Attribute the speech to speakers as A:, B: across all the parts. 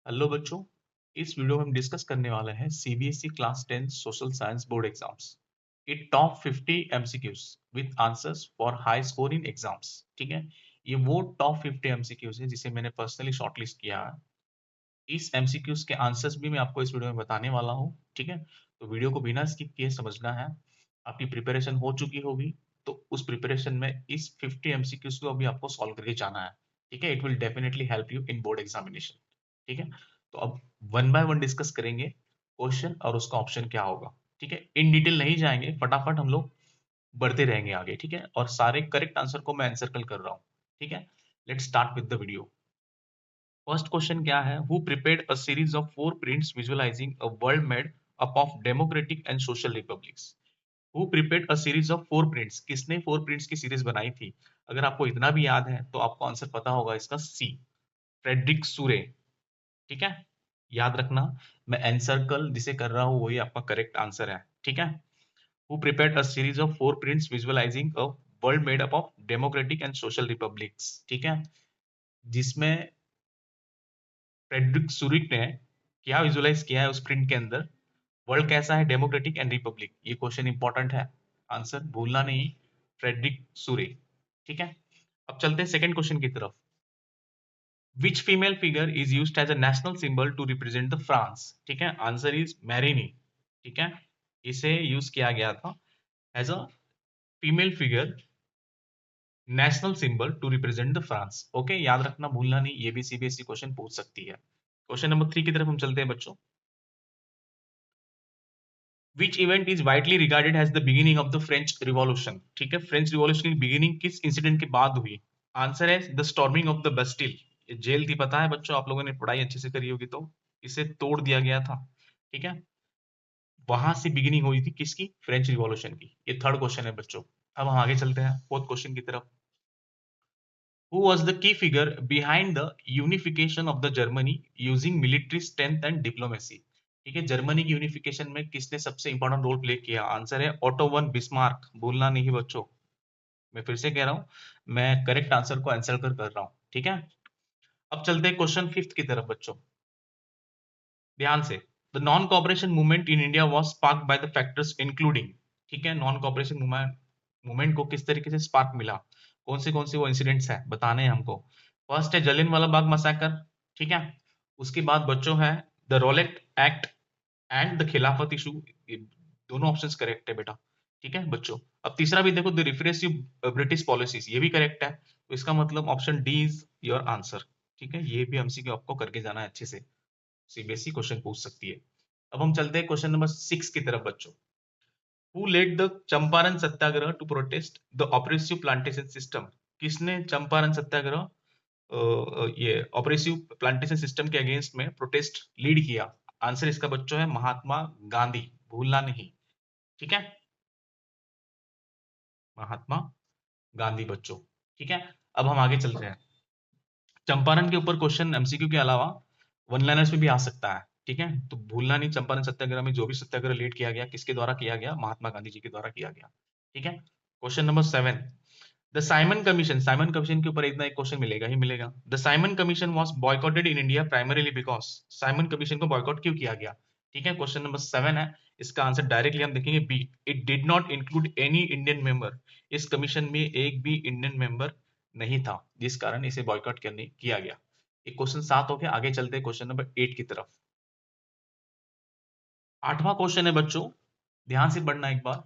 A: Hello बच्चों, इस video में हम डिस्कस करने वाले हैं CBSE class 10 social science board exams ये top 50 MCQs with answers for high score in exams. ठीक है, ये वो टॉप 50 एमसीक्यूज है जिसे मैंने पर्सनली शॉर्टलिस्ट किया है। इस एमसीक्यूज के आंसर्स भी मैं आपको इस वीडियो में बताने वाला हूँ। ठीक है, तो वीडियो को बिना स्किप किए समझना है। आपकी प्रिपरेशन हो चुकी होगी तो उस प्रिपरेशन में इस 50 एमसीक्यूज को अभी आपको सॉल्व करके जाना है। ठीक है, it will definitely help you in board examination. ठीक है, तो अब वन बाय वन डिस्कस करेंगे क्वेश्चन और उसका ऑप्शन क्या होगा। ठीक है, इन डिटेल नहीं जाएंगे, फटाफट हम लोग बढ़ते रहेंगे आगे। ठीक है, और सारे करेक्ट आंसर को मैं एनसर्कल कर रहा हूँ। ठीक है, let's start with the video. First question क्या है? Who prepared a series of 4 prints visualising a world made up of democratic and social republics. Who prepared a series of 4 prints, किसने 4 प्रिंट्स की series बनाई थी? अगर आपको इतना भी याद है तो आपको आंसर पता होगा इसका सी, फ्रेडरिक सूरे। ठीक है, याद रखना, मैं एनसर्कल जिसे कर रहा हूँ वही आपका करेक्ट आंसर है। ठीक है, who prepared a series of 4 prints visualising a world made up of democratic and social republics. ठीक है, जिसमें फ्रेडरिक सुरिक ने क्या विजुअलाइज किया है उस प्रिंट के अंदर? वर्ल्ड कैसा है, डेमोक्रेटिक एंड रिपब्लिक। ये क्वेश्चन इंपॉर्टेंट है, आंसर भूलना नहीं, फ्रेडरिक सूरे। ठीक है, अब चलते हैं सेकंड क्वेश्चन की तरफ। Which female figure is used as a national symbol to represent the France? ठीक है, आंसर इज मैरिनी। ठीक है, इसे यूज किया गया था as a female figure, national symbol to represent the France. Okay, याद रखना, भूलना नहीं, ये भी सीबीएसई क्वेश्चन पूछ सकती है। क्वेश्चन नंबर 3 की तरफ हम चलते हैं बच्चों। Which event is widely regarded as the beginning of the French Revolution? ठीक है, फ्रेंच रिवॉल्यूशन की बिगिनिंग किस इंसिडेंट के बाद हुई? आंसर है द स्टॉर्मिंग ऑफ द बस्टिल। ये जेल थी, पता है बच्चों, आप लोगों ने पढ़ाई अच्छे से करी होगी तो। इसे तोड़ दिया गया था। ठीक है, वहां से बिगिनिंग हुई थी किसकी? फ्रेंच रिवॉल्यूशन की। ये थर्ड क्वेश्चन है बच्चों। अब हम आगे चलते हैं फोर्थ क्वेश्चन की तरफ। Who was the key figure behind the unification of the Germany using military strength and diplomacy? ठीक है, जर्मनी की यूनिफिकेशन में किसने सबसे इंपॉर्टेंट रोल प्ले किया? आंसर है ऑटो वन बिस्मार्क। भूलना नहीं बच्चों, मैं फिर से कह रहा हूं, मैं करेक्ट आंसर को आंसर कर रहा हूं। ठीक है, अब चलते हैं क्वेश्चन फिफ्थ की तरफ बच्चों, ध्यान से। The non cooperation movement in India was sparked by the factors including. ठीक है, नॉन कॉपरेशन मूवमेंट को किस तरीके से स्पार्क मिला? कौन से वो इंसिडेंट्स है बताने हैं हमको। फर्स्ट है जलियांवाला बाग मसाकर। ठीक है, उसके बाद बच्चों है the Rowlatt act and the Khilafat issue. दोनों ऑप्शंस करेक्ट है बेटा। ठीक है बच्चों, अब तीसरा भी देखो, द रिप्रेसिव ब्रिटिश पॉलिसीज, ये भी करेक्ट है, तो इसका मतलब option D is your answer. ठीक है, ये भी एमसीक्यू आपको करके जाना है अच्छे से, सीबीएसई क्वेश्चन पूछ सकती है। अब हम चलते हैं क्वेश्चन नंबर 6 की तरफ बच्चों। Who led the Champaran Satyagraha to protest the oppressive plantation system? किसने चंपारण सत्याग्रह, ये ऑपरेसिव प्लांटेशन सिस्टम के अगेंस्ट में प्रोटेस्ट लीड किया? आंसर इसका बच्चों है महात्मा गांधी। भूलना नहीं। ठीक है, महात्मा गांधी बच्चों। ठीक है, अब हम आगे चलते हैं। चंपारण के ऊपर क्वेश्चन एमसीक्यू के अलावा वन लाइनर्स में भी आ सकता है। ठीक है, तो भूलना नहीं, चंपारण सत्याग्रह में जो भी सत्याग्रह लीड किया गया किसके द्वारा किया गया? महात्मा गांधी जी के द्वारा किया गया। ठीक है, question number 7। The Simon commission, Simon commission के ऊपर इतना एक क्वेश्चन मिलेगा ही मिलेगा। The Simon commission was boycotted in India primarily because. Simon commission को बॉयकॉट क्यों किया गया? ठीक है, क्वेश्चन नंबर 7 है, इसका आंसर डायरेक्टली हम देखेंगे B, it did not include any Indian member. इस कमीशन में एक भी इंडियन मेंबर नहीं था, जिस कारण इसे बॉयकॉट करने किया गया। एक क्वेश्चन 7 हो गया, आगे चलते हैं क्वेश्चन नंबर 8 की तरफ। आठवां क्वेश्चन है बच्चों, ध्यान से पढ़ना एक बार।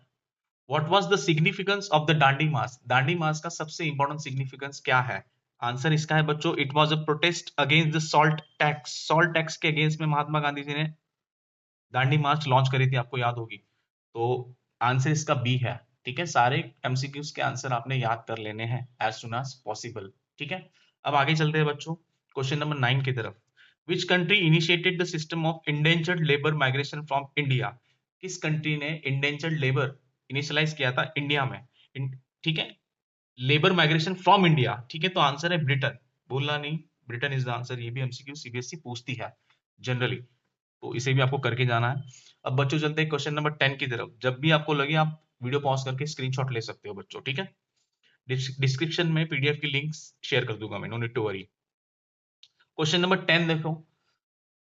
A: What was the significance of the Dandi march? Dandi march का सबसे इंपॉर्टेंट सिग्निफिकेंस क्या है? आंसर इसका है बच्चों, it was a protest against the salt tax. Salt tax के अगेंस्ट में महात्मा गांधी जी ने दांडी मार्च लॉन्च करी थी, आपको याद होगी। तो आंसर इसका बी है। ठीक है, सारे एमसीक्यूज के आंसर आपने याद कर लेने हैं एज सुन एज पॉसिबल। ठीक है, अब आगे चलते हैं बच्चों क्वेश्चन नंबर 9 की तरफ। Which country initiated the system of indentured labour migration from India? किस कंट्री ने इंडेंचर्ड लेबर इनिशियलाइज किया था इंडिया में? ठीक है, लेबर माइग्रेशन फ्रॉम इंडिया। ठीक है, तो आंसर है ब्रिटेन। भूलना नहीं, ब्रिटेन इज द आंसर। ये भी एमसीक्यू सीबीएसई पूछती है जनरली, तो इसे भी आपको करके जाना है। अब बच्चों चलते हैं क्वेश्चन नंबर 10 की तरफ। जब भी आपको लगे आप वीडियो पॉज करके स्क्रीनशॉट ले सकते हो बच्चों। ठीक है, डिस्क्रिप्शन में पीडीएफ की लिंक्स शेयर कर दूंगा मैं, no need to worry. Question number 10 देखो।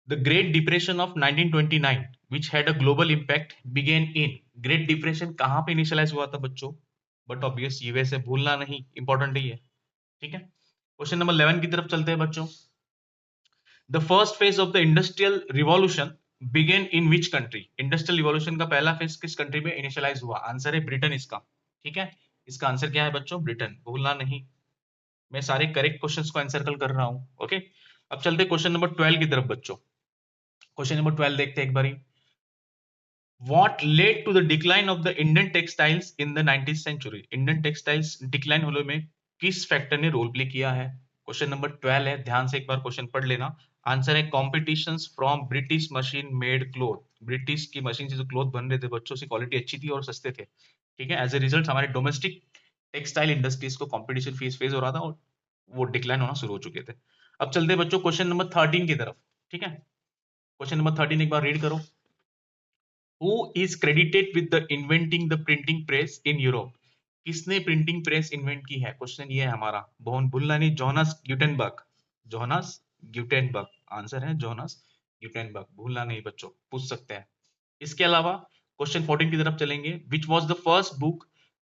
A: The great depression of 1929 which had a global impact began in great depression कहां पे इनिशियलाइज हुआ था बच्चों? बट ऑब्वियस यूएस है, भूलना नहीं, इंपॉर्टेंट ही है। ठीक है, क्वेश्चन नंबर 11 की तरफ चलते हैं बच्चों। The first phase of the industrial revolution begin in which country? Industrial revolution का पहला फेज किस कंट्री में इनिशियलाइज हुआ? आंसर है ब्रिटेन इसका। ठीक है, इसका आंसर क्या है बच्चों? ब्रिटेन, भूलना नहीं। मैं सारे करेक्ट क्वेश्चंस को एनसर्कल कर रहा हूं। ओके, अब चलते क्वेश्चन नंबर 12 की तरफ बच्चों। क्वेश्चन नंबर 12 देखते हैं एक बारी। What led to the decline of the Indian textiles in the 19th century? Indian textiles decline होने में किस फैक्टर ने रोल प्ले किया है? क्वेश्चन नंबर 12 है, ध्यान से एक बार क्वेश्चन पढ़ लेना। आंसर है competitions from British machine made cloth. British की मशीन से जो क्लोथ बन रहे थे बच्चों, की क्वालिटी अच्छी थी और सस्ते थे। ठीक है, एज ए रिजल्ट हमारे डोमेस्टिक टेक्सटाइल इंडस्ट्रीज को कॉम्पिटिशन फेस हो रहा था और वो डिक्लाइन होना शुरू हो चुके थे। अब चलते बच्चों क्वेश्चन नंबर 13 की तरफ। ठीक है, क्वेश्चन नंबर 13 एक बार रीड करो। Who is credited with the inventing the printing press in Europe? किसने प्रिंटिंग प्रेस इन्वेंट की है? क्वेश्चन ये है हमारा, बहुत भूलना नहीं, जोनास ग्यूटेनबर्ग। जोनास ग्यूटेनबर्ग, आंसर है जोनास ग्यूटेनबर्ग, भूलना नहीं बच्चों, पूछ सकते हैं। इसके अलावा क्वेश्चन 14 की तरफ चलेंगे। Which was the first book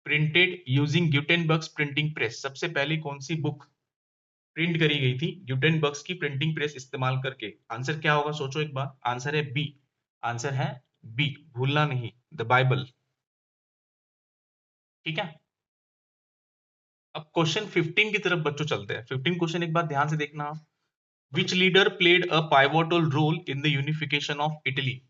A: printed using Gutenberg's printing press? सबसे पहली कौन सी बुक प्रिंट करी गई थी ग्यूटेनबर्ग्स की प्रिंटिंग प्रेस इस्तेमाल करके? आंसर क्या होगा सोचो एक बार। आंसर है बी, आंसर है बी, भूलना नहीं, द बाइबल। ठीक है, अब क्वेश्चन 15 की तरफ बच्चों चलते हैं। 15 क्वेश्चन एक बार ध्यान से देखना। Which leader played a pivotal role in the unification of Italy?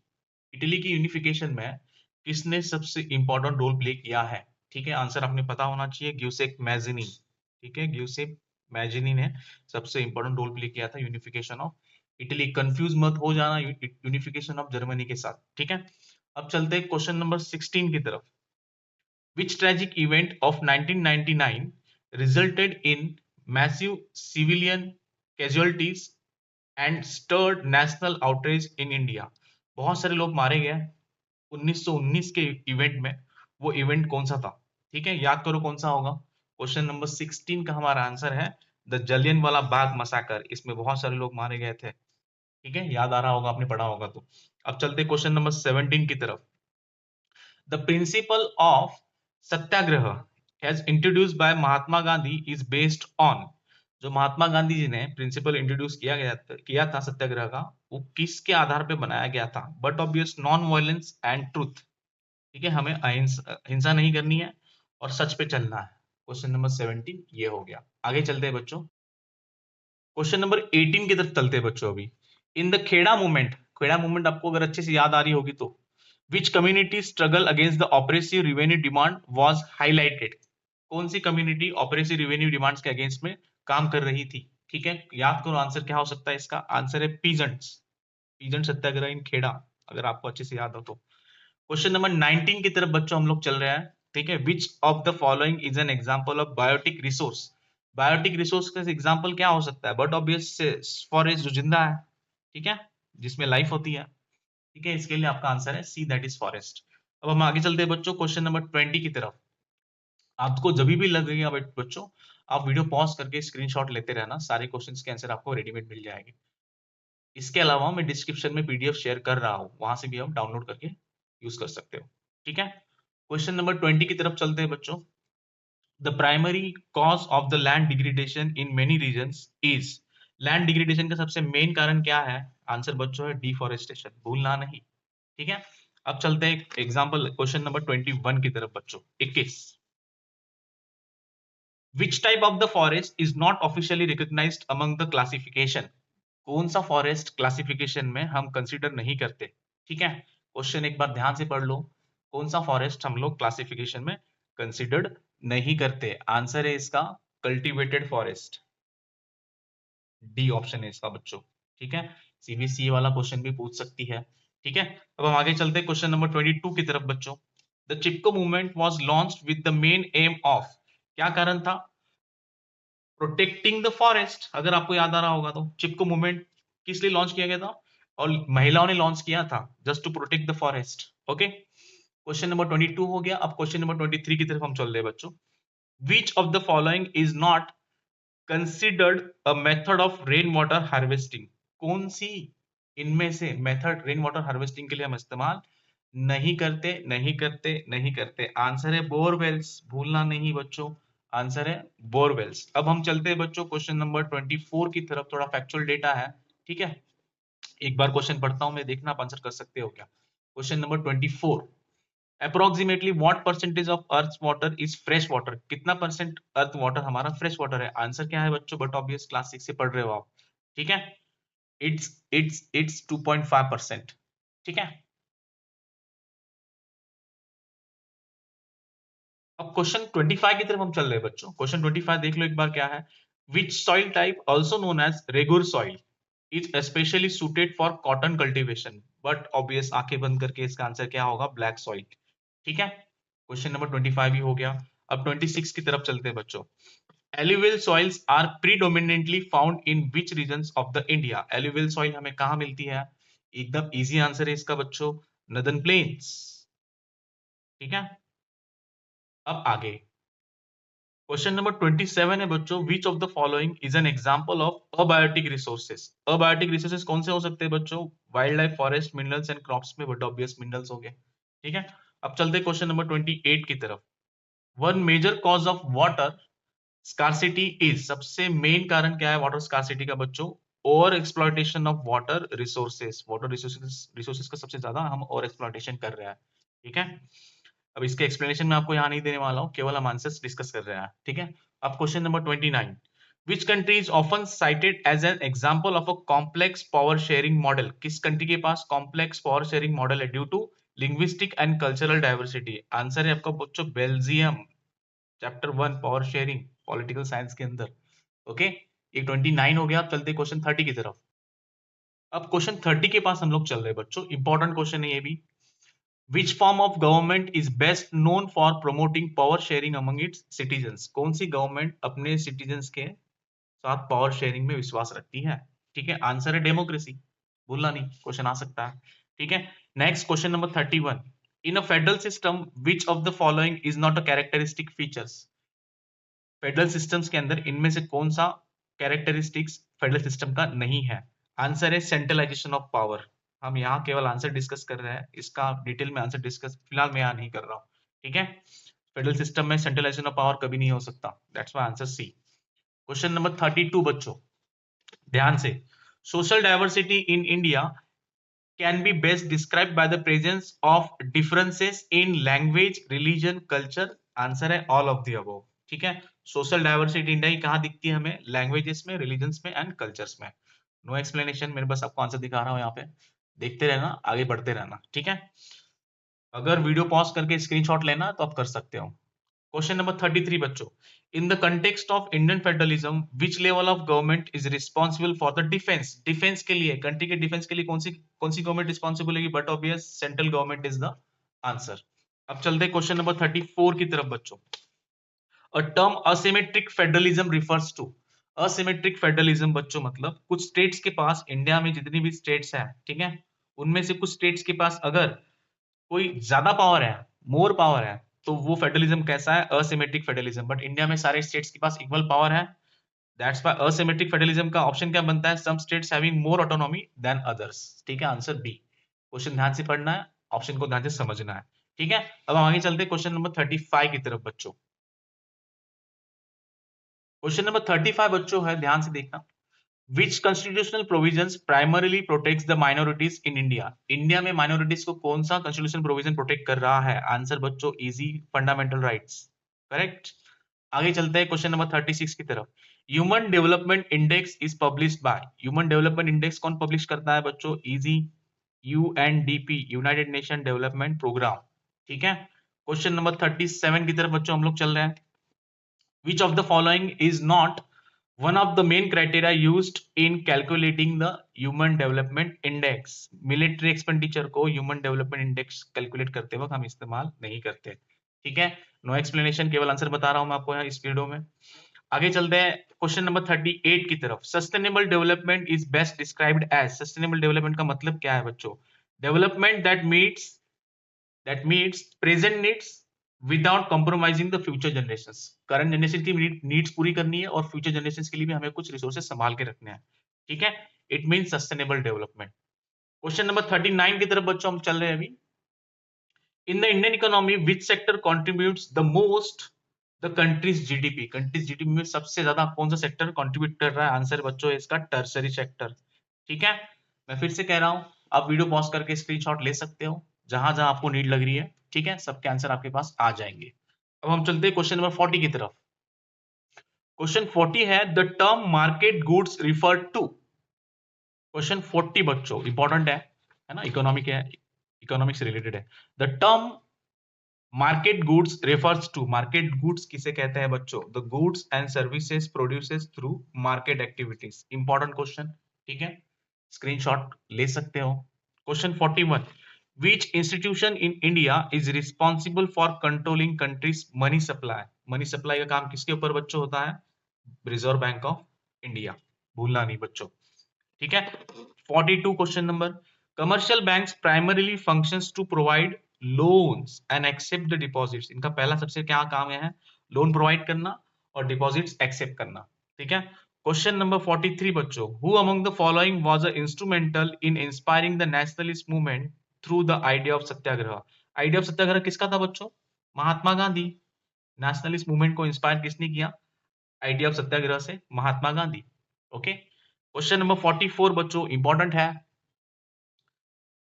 A: Italy की यूनिफिकेशन में किसने सबसे इंपॉर्टेंट रोल प्ले किया है? ठीक है, आंसर आपने पता होना चाहिए, ग्यूसेप मैजिनी। ठीक है, ग्यूसेप मैजिनी ने सबसे इंपॉर्टेंट रोल प्ले किया था यूनिफिकेशन ऑफ इटली। कंफ्यूज मत हो जाना यूनिफिकेशन ऑफ जर्मनी के साथ। ठीक है, अब चलते हैं क्वेश्चन नंबर 16 की तरफ। Which tragic event of 1999 resulted in massive civilian casualties and stirred national outrage in India? बहुत सारे लोग मारे गए 1919 के इवेंट में। वो इवेंट कौन सा था? ठीक है, याद करो कौन सा होगा। क्वेश्चन नंबर 16 का हमारा आंसर है द जलियन वाला बाग मसाकर। इसमें बहुत सारे लोग मारे गए थे। ठीक है, याद आ रहा होगा, आपने पढ़ा होगा तो। अब चलते क्वेश्चन नंबर 17 की तरफ। The principle of satyagraha as introduced by Mahatma Gandhi is based on, जो महात्मा गांधी जी ने प्रिंसिपल इंट्रोड्यूस किया था सत्याग्रह का, वो किसके आधार पे बनाया गया था? But obvious non violence and truth. ठीक है, हमें हिंसा नहीं करनी है और सच पे चलना है। क्वेश्चन नंबर 17 ये हो गया। आगे चलते हैं बच्चों, क्वेश्चन नंबर 18 की तरफ चलते हैं बच्चों। अभी in the Kheda movement, Kheda movement आपको अगर अच्छे से याद आ रही होगी तो, which community struggle against the oppressive revenue demand was highlighted? कौन सी कम्युनिटी ऑपरेसिव रिवेन्यू डिमांड्स के अगेंस्ट में काम कर रही थी? ठीक है, याद करो आंसर क्या हो सकता है इसका। आंसर है पीजेंट्स, पीजेंट सत्याग्रह इन खेड़ा, अगर आपको अच्छे से याद हो तो। क्वेश्चन नंबर 19 की तरफ बच्चों हम लोग चल रहे हैं। ठीक है, which of the following is an example of biotic resource? Biotic resource का एग्जांपल क्या हो सकता है? बट ऑब्वियस फॉरेस्ट जो जिंदा है, ठीक है, जिसमें लाइफ होती है। ठीक है, इसके लिए आपका आंसर है सी, दैट इज फॉरेस्ट। अब हम आगे चलते हैं बच्चों क्वेश्चन नंबर 20 की तरफ। आपको जब भी लगेगा बच्चों, आप वीडियो पॉज करके स्क्रीनशॉट लेते रहना, सारे क्वेश्चंस के आंसर आपको रेडीमेड मिल जाएंगे। इसके अलावा मैं डिस्क्रिप्शन में पीडीएफ शेयर कर रहा हूं, वहां से भी आप डाउनलोड करके यूज कर सकते हो। ठीक है, क्वेश्चन नंबर 20 की तरफ चलते हैं बच्चों। The primary cause of the land degradation in many regions is, land degradation का सबसे मेन कारण क्या है? आंसर बच्चों है डिफॉरेस्टेशन, भूलना नहीं। ठीक है, अब चलते हैं एग्जांपल क्वेश्चन नंबर 21 की तरफ बच्चों। 21, which type of the forest is not officially recognised among the classification? कौन सा फॉरेस्ट क्लासिफिकेशन में हम कंसीडर नहीं करते? ठीक है, क्वेश्चन एक बार ध्यान से पढ़ लो। कौन सा फॉरेस्ट हम लोग क्लासिफिकेशन में कंसीडर्ड नहीं करते? आंसर है इसका कल्टीवेटेड फॉरेस्ट, डी ऑप्शन है इसका बच्चों। ठीक है, सीबीएसई वाला क्वेश्चन भी पूछ सकती है। ठीक है, अब हम आगे चलते हैं क्वेश्चन नंबर 22 की तरफ बच्चों। The Chipko movement was launched with the main M of, क्या कारण था? Protecting the forest. अगर आपको याद आ रहा होगा तो चिपको मूवमेंट किस लिए लॉन्च किया गया था? और महिलाओं ने लॉन्च किया था just to protect the forest. Okay, question number 22 हो गया। अब क्वेश्चन नंबर 23 की तरफ हम चल रहे हैं बच्चों। विच of the following is not considered a method of rain water harvesting? कौन सी इनमें से मेथड रेन वाटर हार्वेस्टिंग के लिए हम इस्तेमाल नहीं करते, नहीं करते, नहीं करते। आंसर है बोरवेल्स, भूलना नहीं बच्चों, आंसर है बोरवेल्स। अब हम चलते हैं बच्चों क्वेश्चन नंबर 24 की तरफ, थोड़ा फैक्चुअल डेटा है, ठीक है। एक बार क्वेश्चन पढ़ता हूं मैं, देखना आप आंसर कर सकते हो क्या। Question number 24, approximately what percentage of earth water is fresh water, कितना परसेंट अर्थ वाटर हमारा फ्रेश वाटर है। आंसर क्या है बच्चों, बट ऑब्वियस क्लास 6 से पढ़ रहे हो आप, ठीक है। इट्स 2.5%, ठीक है। अब क्वेश्चन 25 की तरफ हम चल रहे हैं बच्चों। क्वेश्चन 25 देख लो एक बार क्या है। Which soil type also known as regur soil is specially suited for cotton cultivation, but obvious आंखें बंद करके इसका आंसर क्या होगा, ब्लैक सॉइल, ठीक है। क्वेश्चन नंबर 25 ही हो गया। अब 26 की तरफ चलते हैं बच्चों। Alluvial soils are predominantly found in which regions of the India, alluvial soil हमें कहां मिलती है। एकदम इजी आंसर है इसका बच्चों, नदर्न प्लेन्स, ठीक है। अब आगे क्वेश्चन नंबर 27 है बच्चों। विच of the following is an example of abiotic resources, abiotic resources कौन से हो सकते हैं बच्चों, wild life, forest, minerals and crops में, बट ऑब्वियस मिनरल्स हो गए, ठीक है। अब चलते हैं क्वेश्चन नंबर 28 की तरफ। One major cause of water scarcity is, सबसे मेन कारण क्या है वाटर स्कार्सिटी का बच्चों, over exploitation of water resources, water resources का सबसे ज्यादा हम ओवर एक्सप्लॉयटेशन कर रहे हैं, ठीक है। अब इसके एक्सप्लेनेशन में आपको यहाँ नहीं देने वाला हूँ, केवल हम आंसर्स डिस्कस कर रहे हैं, ठीक है। अब question number 29, which country is often cited as an example of a complex power sharing model, किस कंट्री के पास कॉम्प्लेक्स पावर शेयरिंग मॉडल है due to linguistic and cultural diversity. Answer है आपका बच्चों Belgium, chapter 1 power sharing political science के अंदर, okay. ये 29 हो गया। अब चलते क्वेश्चन 30 की तरफ। अब क्वेश्चन 30 के पास हम लोग चल रहे हैं बच्चों, इंपॉर्टेंट क्वेश्चन है ये भी। Which form of government is best known for promoting power sharing among its citizens? कौन सी गवर्नमेंट अपने सिटीजन्स के साथ पावर शेयरिंग में विश्वास रखती है, ठीक है। आंसर है डेमोक्रेसी, भूलना नहीं, क्वेश्चन आ सकता है, ठीक है। Next question number 31, in a federal system which of the following is not a characteristic features, federal systems के अंदर इनमें से कौन सा कैरेक्टरिस्टिक्स फेडरल सिस्टम का नहीं है। आंसर है सेंट्रलाइजेशन ऑफ पावर। हम यहाँ केवल आंसर डिस्कस कर रहे हैं, इसका डिटेल में आंसर डिस्कस फिलहाल मैं यहाँ नहीं कर रहा हूँ, ठीक है। फेडरल सिस्टम में सेंट्रलाइजेशन ऑफ पावर कभी नहीं हो सकता, that's why answer C. Question number 32 बच्चों, ध्यान से। Social diversity in India can be best described by the presence of differences in language, religion, culture। Answer है all of the above, ठीक है। सोशल डाइवर्सिटी इंडिया की कहाँ दिखती है हमें, लैंग्वेजेस में, रिलीजन्स में एंड कल्चर्स में। नो एक्सप्लेनेशन, मेरे बस आपको आंसर दिखा रहा हूँ यहाँ पे, देखते रहना, आगे बढ़ते रहना, ठीक है। अगर वीडियो पॉज करके स्क्रीनशॉट लेना तो आप कर सकते हो। क्वेश्चन नंबर 33 बच्चों, in the context of Indian federalism which level of government is responsible for the defence, defence के लिए, कंट्री के डिफेंस के लिए कौन सी गवर्नमेंट रिस्पॉन्सिबल होगी, but obvious central government is the answer. अब चलते हैं क्वेश्चन नंबर 34 की तरफ बच्चों। A term asymmetric federalism refers to, asymmetric federalism बच्चों मतलब कुछ स्टेट्स के पास, इंडिया में जितनी भी स्टेट्स हैं, ठीक है, उनमें से कुछ स्टेट्स के पास अगर कोई ज्यादा पावर है, मोर पावर है, तो वो फेडरलिज्म कैसा है, असिमेट्रिक फेडरलिज्म। बट इंडिया में सारे स्टेट्स के पास इक्वल पावर है, दैट्स व्हाई असिमेट्रिक फेडरलिज्म का ऑप्शन क्या बनता है, some states having more autonomy than others, ठीक है। Answer B. क्वेश्चन ध्यान से पढ़ना है, ऑप्शन को ध्यान से समझना है, ठीक है। अब हम आगे चलते हैं क्वेश्चन नंबर 35 की तरफ बच्चों। क्वेश्चन नंबर 35 बच्चों है, ध्यान से देखना। Which constitutional provisions primarily protects the minorities in India? India में माइनॉरिटीज को कौन सा constitutional provision प्रोटेक्ट कर रहा है। आंसर बच्चों इजी, फंडामेंटल राइट्स, करेक्ट। आगे चलते हैं क्वेश्चन नंबर 36 की तरफ। Human development index is published by, human development index कौन पब्लिश करता है बच्चों, easy, UNDP, United Nation Development Programme, ठीक है। क्वेश्चन नंबर 37 की तरफ बच्चों हम लोग चल रहे हैं। Which of the following is not one of the main criteria used in calculating the Human Development Index? Military expenditure को ह्यूमन डेवलपमेंट इंडेक्स कैलकुलेट करते वक्त हम इस्तेमाल नहीं करते, ठीक है। नो एक्सप्लेनेशन, केवल आंसर बता रहा हूं मैं आपको यहाँ इस वीडियो में। आगे चलते हैं क्वेश्चन नंबर 38 की तरफ। Sustainable development is best described as, sustainable development का मतलब क्या है बच्चों, development that meets present needs without compromising the future generations। Current generation की नीड्स पूरी करनी है और फ्यूचर जनरेशन के लिए भी हमें कुछ रिसोर्सेज संभाल के रखने हैं, ठीक है। It mean sustainable development. Question number 39 की तरफ बच्चों हम चल रहे हैं अभी। In the Indian economy which sector contributes the most the countries GDP? Countries GDP में सबसे ज्यादा कौन सा सेक्टर कंट्रीब्यूट कर रहा है? आंसर बच्चों है इसका टर्सरी सेक्टर। ठीक है, मैं फिर से कह रहा हूं, आप वीडियो पॉज करके स्क्रीनशॉट ले सकते हो जहां जहां आपको नीड लग रही है। ठीक है, सबके आंसर आपके पास आ जाएंगे। अब हम चलते हैं क्वेश्चन नंबर 40 की तरफ। क्वेश्चन 40 है the term market goods refer to. Question 40 बच्चों इंपॉर्टेंट है ना, इकोनॉमी के इकोनॉमिक से रिलेटेड है। The term market goods refers to, market goods किसे कहते हैं बच्चों? The goods and services produces through market activities. Important question, ठीक है, स्क्रीनशॉट ले सकते हो। Question 41, which institution in India is responsible for controlling country's money supply? Money supply का काम किसके ऊपर बच्चों होता है? रिजर्व बैंक ऑफ इंडिया, भूलना नहीं बच्चों। ठीक है, 42 question number, commercial banks primarily functions to provide loans and accept the deposits. इनका पहला सबसे क्या काम है? लोन प्रोवाइड करना और डिपॉजिट्स एक्सेप्ट करना। ठीक है, क्वेश्चन नंबर 43 बच्चों, who among the following was instrumental in inspiring the nationalist movement through the idea of satyagraha? Idea of satyagraha किसका था बच्चों? महात्मा गांधी। नेशनलिस्ट मूवमेंट को इंस्पायर किसने किया? आइडिया ऑफ सत्याग्रह से Mahatma Gandhi. Okay, question number 44 बच्चों इंपॉर्टेंट है,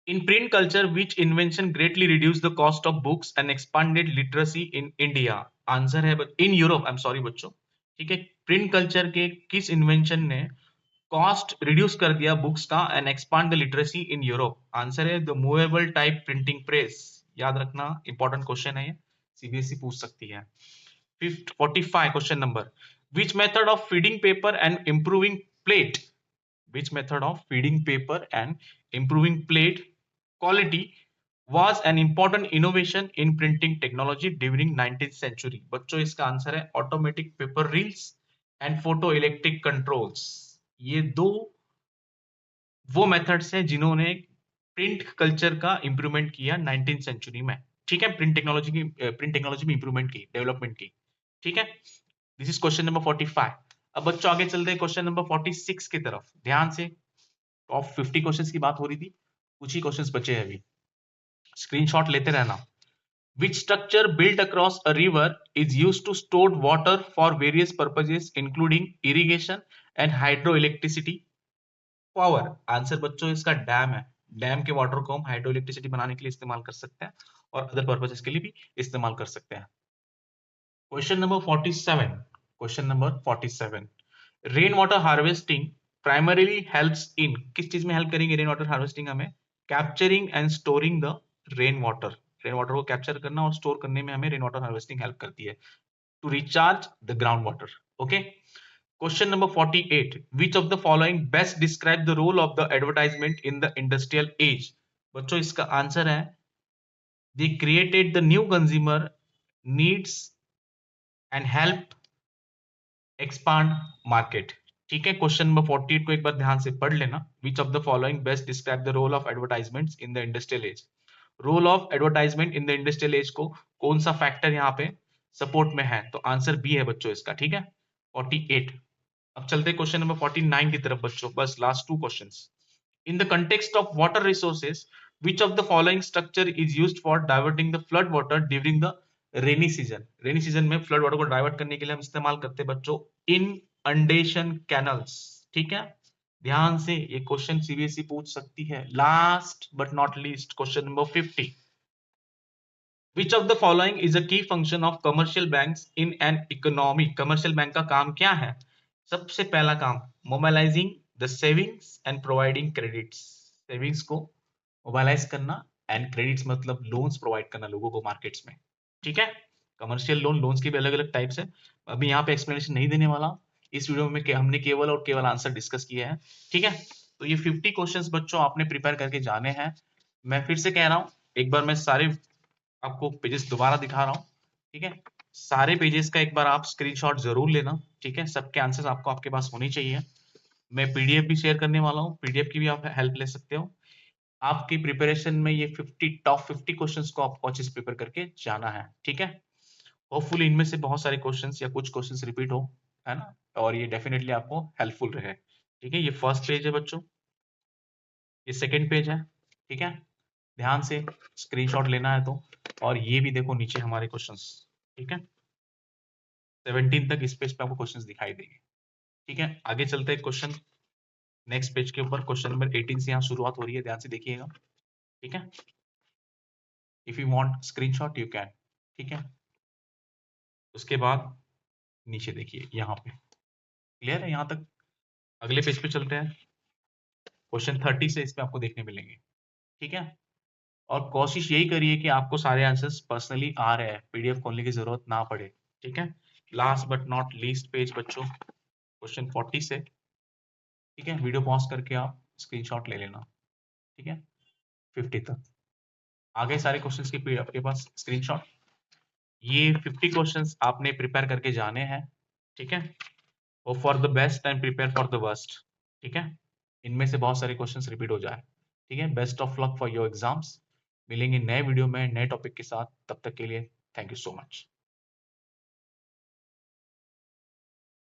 A: in print culture which invention greatly reduce the cost of books and expanded literacy in India? Answer है in Europe, I am sorry बच्चों। ठीक है, प्रिंट कल्चर के किस इन्वेंशन ने कॉस्ट रिड्यूस कर दिया बुक्स का and expand the literacy in Europe? Answer है the movable type printing press. याद रखना, इंपॉर्टेंट क्वेश्चन है ये, सीबीएसई पूछ सकती है। 45 question number, which method of feeding paper and improving plate, which method of feeding paper and improving plate quality was an important innovation in printing technology during 19th century? बच्चों इसका answer है automatic paper reels and photo electric controls. ये दो वो methods हैं जिन्होंने print culture का improvement किया 19th सेंचुरी में। ठीक है, प्रिंट टेक्नोलॉजी में इंप्रूवमेंट की, डेवलपमेंट की। ठीक है, दिस इज क्वेश्चन नंबर 45। अब बच्चों आगे चलते हैं क्वेश्चन नंबर 46 की तरफ, ध्यान से। टॉप 50 क्वेश्चंस की बात हो रही थी, कुछ ही क्वेश्चंस बचे हैं अभी, स्क्रीनशॉट लेते रहना। Which structure built across a river is used to store water for various purposes including irrigation and hydroelectricity power? Answer बच्चों इसका डैम है। डैम के वाटर को हम हाइड्रो इलेक्ट्रिसिटी बनाने के लिए इस्तेमाल कर सकते हैं और अदर पर्पसेस के लिए भी इस्तेमाल कर सकते हैं। Question number 47, question number 47, rain water harvesting primarily helps in, किस चीज में हेल्प करेंगे रेन वाटर हार्वेस्टिंग? हमें capturing and storing the rain water, rain water को कैप्चर करना और स्टोर करने में हमें रेन वाटर हार्वेस्टिंग हेल्प करती है, to recharge the ground water. Okay, question number 48, which of the following best describe the role of the advertisement in the industrial age? बच्चों इसका आंसर है they created the new consumer needs and help expand market। ठीक है, question number 48 को एक बार ध्यान से पढ़ लेना। which of the following best describe the role of advertisements in the industrial age? Role of advertisement in the industrial age को कौन सा फैक्टर यहाँ पे सपोर्ट में है? तो आंसर बी है बच्चों इसका। ठीक है, 48। अब चलते हैं क्वेश्चन नंबर 49 की तरफ बच्चों, बस last two questions. In the context of water resources which of the following structure is used for diverting the flood water during the rainy season? Rainy season में फ्लड वाटर को divert करने के लिए हम इस्तेमाल करते हैं बच्चों इनअंडेशन कैनल्स। ठीक है, ध्यान से, ये क्वेश्चन सीबीएसई पूछ सकती है। Last but not least question number 50, Which of the following is a key function of commercial banks in an economy? Commercial bank का काम क्या है? सबसे पहला काम, mobilising the savings and providing credits, savings को मोबाइलाइज करना एंड क्रेडिट्स मतलब लोन्स प्रोवाइड करना लोगों को मार्केट्स में। ठीक है, कमर्शियल लोन्स के भी अलग अलग टाइप्स है, अभी यहाँ पे एक्सप्लेनेशन नहीं देने वाला, इस वीडियो में हमने केवल और केवल आंसर डिस्कस किया है। ठीक है, तो ये 50 क्वेश्चंस बच्चों आपने प्रिपेयर करके जाने हैं। मैं फिर से कह रहा हूँ, एक बार मैं सारे आपको पेजेस दोबारा दिखा रहा हूँ। ठीक है, सारे पेजेस का एक बार आप स्क्रीनशॉट जरूर लेना। ठीक है, सबके आंसर्स आपको आपके पास होने चाहिए। मैं पीडीएफ भी शेयर करने वाला हूँ, पीडीएफ की भी आप हेल्प ले सकते हो। आपकी प्रिपरेशन में ये 50 टॉप 50 क्वेश्चंस को आपको अच्छे से प्रिपेयर करके जाना है। ठीक है, होपफुली इनमें से बहुत सारे क्वेश्चंस या कुछ क्वेश्चंस रिपीट हो, है ना, और ये डेफिनेटली आपको हेल्पफुल रहे। ठीक है, ये फर्स्ट पेज है बच्चों, ये सेकंड पेज है, ठीक है, ध्यान से स्क्रीनशॉट लेना है तो। और ये भी देखो नीचे हमारे क्वेश्चंस, ठीक है, 17 तक इस पेज पे आपको क्वेश्चंस दिखाई देंगे, ठीक है। आगे चलते हैं क्वेश्चन नेक्स्ट पेज के ऊपर, क्वेश्चन नंबर 18 से यहाँ शुरुआत हो रही है, ध्यान से देखिएगा, ठीक है। If you want screenshot you can, ठीक है। उसके बाद नीचे देखिए यहाँ पे, क्लियर है यहाँ तक। अगले पेज पे चलते हैं, क्वेश्चन 30 से इसमें आपको देखने मिलेंगे, ठीक है। और कोशिश यही करिए कि आपको सारे आंसर्स पर्सनली आ रहे हैं, पीडीएफ खोलने की जरूरत ना पड़े, ठीक है। Last but not least page बच्चों, क्वेश्चन 40 से, ठीक है, वीडियो पॉज करके आप स्क्रीनशॉट ले लेना, ठीक है, 50 तक। आगे सारे क्वेश्चंस की आपके पास स्क्रीनशॉट, ये 50 क्वेश्चंस आपने प्रिपेयर करके जाने हैं, ठीक है। वो for the best and prepare for the worst, ठीक है। इनमें से बहुत सारे क्वेश्चंस रिपीट हो जाए, ठीक है। Best of luck for your exams. मिलेंगे नए वीडियो में नए टॉपिक के साथ, तब तक के लिए थैंक यू सो मच।